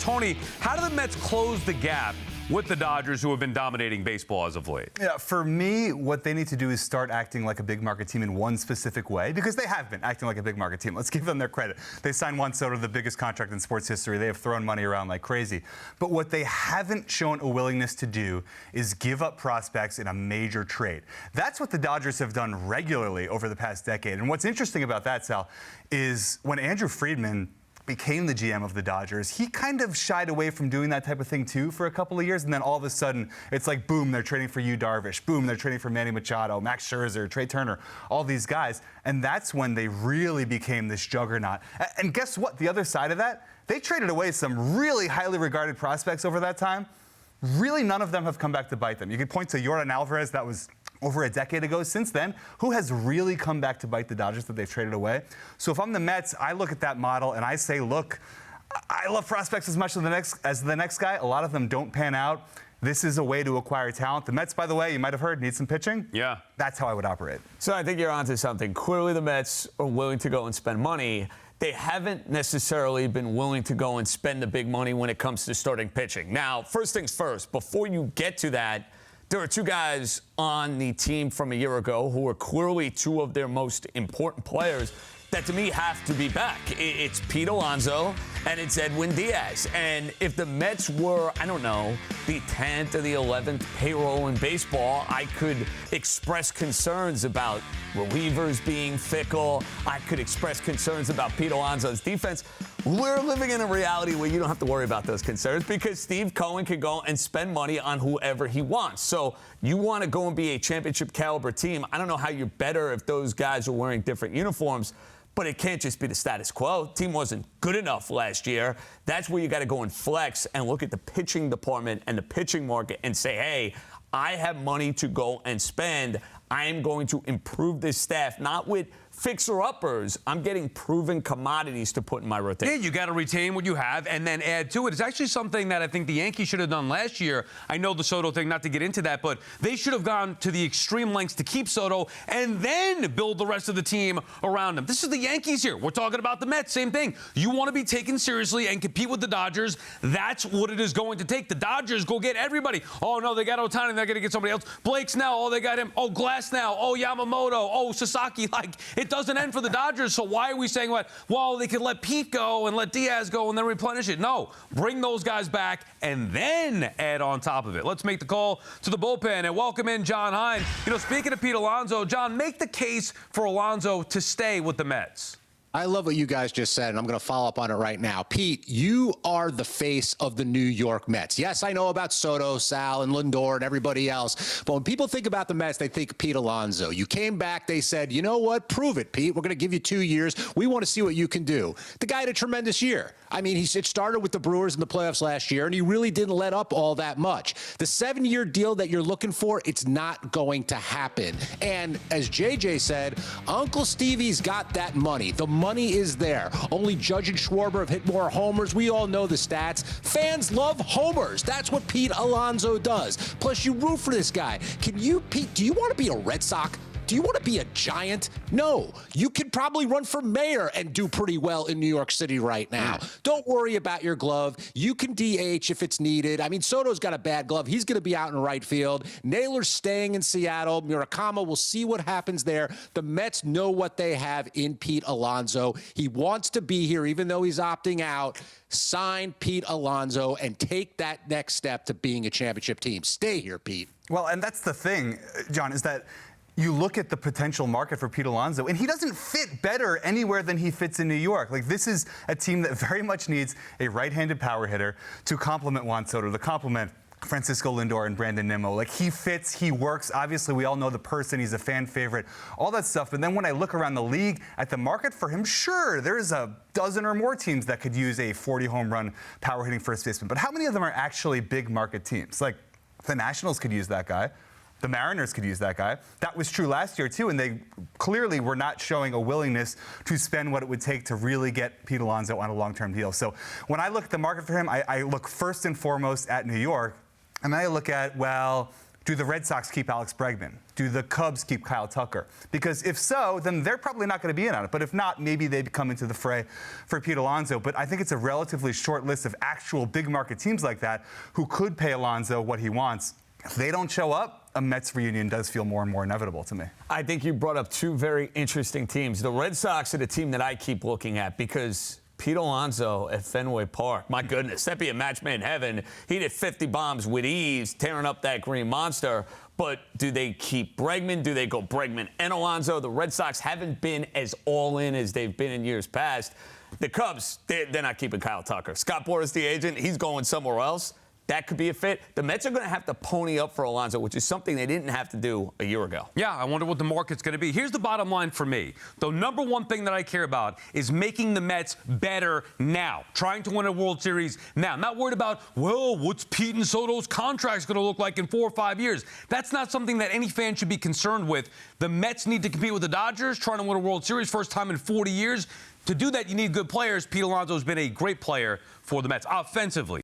Tony, how do the Mets close the gap with the Dodgers, who have been dominating baseball as of late? Yeah, for me, what they need to do is start acting like a big market team in one specific way, because they have been acting like a big market team. Let's give them their credit. They signed Juan Soto, the biggest contract in sports history. They have thrown money around like crazy. But what they haven't shown a willingness to do is give up prospects in a major trade. That's what the Dodgers have done regularly over the past decade. And what's interesting about that, Sal, is when Andrew Friedman became the GM of the Dodgers, he kind of shied away from doing that type of thing too for a couple of years, and then all of a sudden it's like, boom, they're trading for Yu Darvish, boom, they're trading for Manny Machado, Max Scherzer, Trey Turner, all these guys, and that's when they really became this juggernaut. And guess what? The other side of that, they traded away some really highly regarded prospects over that time. Really, none of them have come back to bite them. You could point to Yordan Alvarez, that was over a decade ago. Since then, who has really come back to bite the Dodgers that they've traded away? So if I'm the Mets, I look at that model and I say, look, I love prospects as much as the next guy. A lot of them don't pan out. This is a way to acquire talent. The Mets, by the way, you might have heard, need some pitching. Yeah. That's how I would operate. So I think you're onto something. Clearly the Mets are willing to go and spend money. They haven't necessarily been willing to go and spend the big money when it comes to starting pitching. Now, first things first, before you get to that, there are two guys on the team from a year ago who are clearly two of their most important players that, to me, have to be back. It's Pete Alonso and it's Edwin Diaz. And if the Mets were, I don't know, the 10th or the 11th payroll in baseball, I could express concerns about relievers being fickle. I could express concerns about Pete Alonso's defense. We're living in a reality where you don't have to worry about those concerns because Steve Cohen can go and spend money on whoever he wants. So you want to go and be a championship caliber team. I don't know how you're better if those guys are wearing different uniforms, but it can't just be the status quo. The team wasn't good enough last year. That's where you got to go and flex and look at the pitching department and the pitching market and say, hey, I have money to go and spend. I am going to improve this staff, not with fixer-uppers. I'm getting proven commodities to put in my rotation. Yeah, you got to retain what you have and then add to it. It's actually something that I think the Yankees should have done last year. I know the Soto thing, not to get into that, but they should have gone to the extreme lengths to keep Soto and then build the rest of the team around him. This is the Yankees here. We're talking about the Mets, same thing. You want to be taken seriously and compete with the Dodgers. That's what it is going to take. The Dodgers go get everybody. Oh, no, they got Ohtani. They're going to get somebody else. Blake's now. Oh, they got him. Oh, Glass now. Oh, Yamamoto. Oh, Sasaki. Like, it doesn't end for the Dodgers, so why are we saying, what? Well, they could let Pete go and let Diaz go and then replenish it. No, bring those guys back and then add on top of it. Let's make the call to the bullpen and welcome in Jon Hein. You know, speaking of Pete Alonso, John, make the case for Alonso to stay with the Mets. I love what you guys just said, and I'm going to follow up on it right now. Pete, you are the face of the New York Mets. Yes, I know about Soto, Sal, and Lindor, and everybody else, but when people think about the Mets, they think Pete Alonso. You came back, they said, you know what, prove it, Pete. We're going to give you 2 years. We want to see what you can do. The guy had a tremendous year. I mean, it started with the Brewers in the playoffs last year, and he really didn't let up all that much. The 7-year deal that you're looking for, it's not going to happen. And as JJ said, Uncle Stevie's got that money. The money is there. Only Judge and Schwarber have hit more homers. We all know the stats. Fans love homers. That's what Pete Alonso does. Plus, you root for this guy. Pete, do you want to be a Red Sox? Do you want to be a Giant? No. You could probably run for mayor and do pretty well in New York City right now. Don't worry about your glove. You can DH if it's needed. I mean, Soto's got a bad glove. He's going to be out in right field. Naylor's staying in Seattle. Murakama, we'll see what happens there. The Mets know what they have in Pete Alonso. He wants to be here, even though he's opting out. Sign Pete Alonso and take that next step to being a championship team. Stay here, Pete. Well, and that's the thing, John, is that you look at the potential market for Pete Alonso, and he doesn't fit better anywhere than he fits in New York. Like, this is a team that very much needs a right-handed power hitter to complement Juan Soto, to complement Francisco Lindor and Brandon Nimmo. Like, he fits, he works. Obviously, we all know the person. He's a fan favorite, all that stuff. But then when I look around the league at the market for him, sure, there's a dozen or more teams that could use a 40-home run power-hitting first baseman. But how many of them are actually big market teams? Like, the Nationals could use that guy. The Mariners could use that guy. That was true last year, too, and they clearly were not showing a willingness to spend what it would take to really get Pete Alonso on a long-term deal. So when I look at the market for him, I look first and foremost at New York, and then I look at, well, Do the Red Sox keep Alex Bregman? Do the Cubs keep Kyle Tucker? Because if so, then they're probably not going to be in on it. But if not, maybe they'd come into the fray for Pete Alonso. But I think it's a relatively short list of actual big market teams like that who could pay Alonso what he wants. If they don't show up, a Mets reunion does feel more and more inevitable to me. I think you brought up two very interesting teams. The Red Sox are the team that I keep looking at because Pete Alonso at Fenway Park, my goodness, that'd be a match made in heaven. He'd hit 50 bombs with ease, tearing up that green monster. But do they keep Bregman? Do they go Bregman and Alonso? The Red Sox haven't been as all in as they've been in years past. The Cubs, they're not keeping Kyle Tucker. Scott Boras, the agent, he's going somewhere else. That could be a fit. The Mets are going to have to pony up for Alonso, which is something they didn't have to do a year ago. Yeah, I wonder what the market's going to be. Here's the bottom line for me. The number one thing that I care about is making the Mets better now, trying to win a World Series now. I'm not worried about, well, what's Pete and Soto's contracts going to look like in 4 or 5 years? That's not something that any fan should be concerned with. The Mets need to compete with the Dodgers, trying to win a World Series, first time in 40 years. To do that, you need good players. Pete Alonso has been a great player for the Mets offensively.